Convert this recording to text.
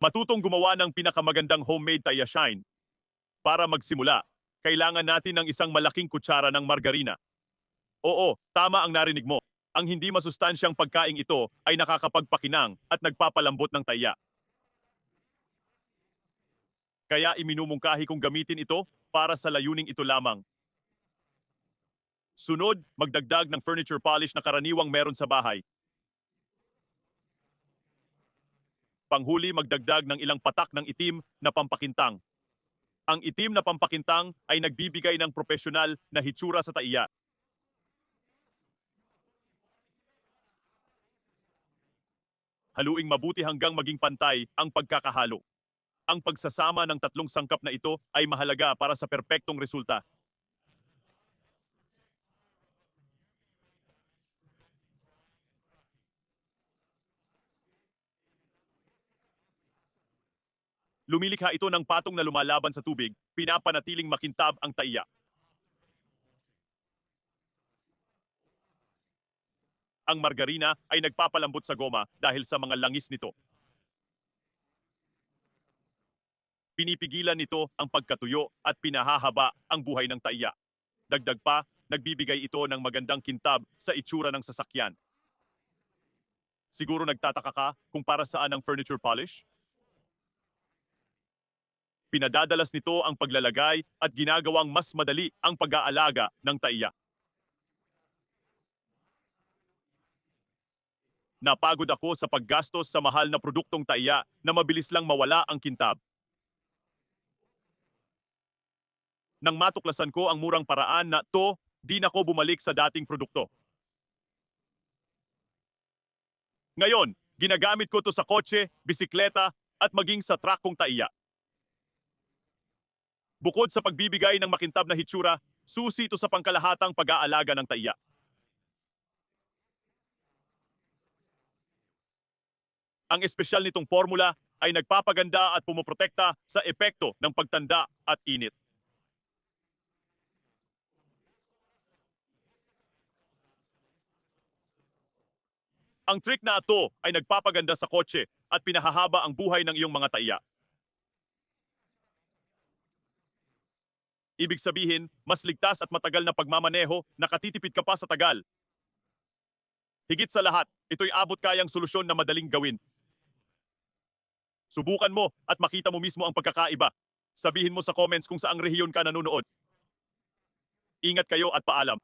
Matutong gumawa ng pinakamagandang homemade Taya Shine. Para magsimula, kailangan natin ng isang malaking kutsara ng margarina. Oo, tama ang narinig mo. Ang hindi masustansyang pagkaing ito ay nakakapagpakinang at nagpapalambot ng taya. Kaya iminumungkahi kong gamitin ito para sa layuning ito lamang. Sunod, magdagdag ng furniture polish na karaniwang meron sa bahay. Panghuli, magdagdag ng ilang patak ng itim na pampakintang. Ang itim na pampakintang ay nagbibigay ng profesional na hitsura sa taiya. Haluing mabuti hanggang maging pantay ang pagkakahalo. Ang pagsasama ng tatlong sangkap na ito ay mahalaga para sa perpektong resulta. Lumilikha ito ng patong na lumalaban sa tubig, pinapanatiling makintab ang taiya. Ang margarina ay nagpapalambot sa goma dahil sa mga langis nito. Pinipigilan nito ang pagkatuyo at pinahahaba ang buhay ng taiya. Dagdag pa, nagbibigay ito ng magandang kintab sa itsura ng sasakyan. Siguro nagtataka ka kung para saan ang furniture polish? Pinadadalas nito ang paglalagay at ginagawang mas madali ang pag-aalaga ng taiya. Napagod ako sa paggastos sa mahal na produktong taiya na mabilis lang mawala ang kintab. Nang matuklasan ko ang murang paraan na to, di na ko bumalik sa dating produkto. Ngayon, ginagamit ko to sa kotse, bisikleta, at maging sa truck kong taiya. Bukod sa pagbibigay ng makintab na hitsura, susi ito sa pangkalahatang pag-aalaga ng taiya. Ang espesyal nitong formula ay nagpapaganda at pumoprotekta sa epekto ng pagtanda at init. Ang trick na ito ay nagpapaganda sa kotse at pinahahaba ang buhay ng iyong mga taiya. Ibig sabihin, mas ligtas at matagal na pagmamaneho, nakatitipid ka pa sa tagal. Higit sa lahat, ito'y abot kayang solusyon na madaling gawin. Subukan mo at makita mo mismo ang pagkakaiba. Sabihin mo sa comments kung saang rehiyon ka nanonood. Ingat kayo at paalam.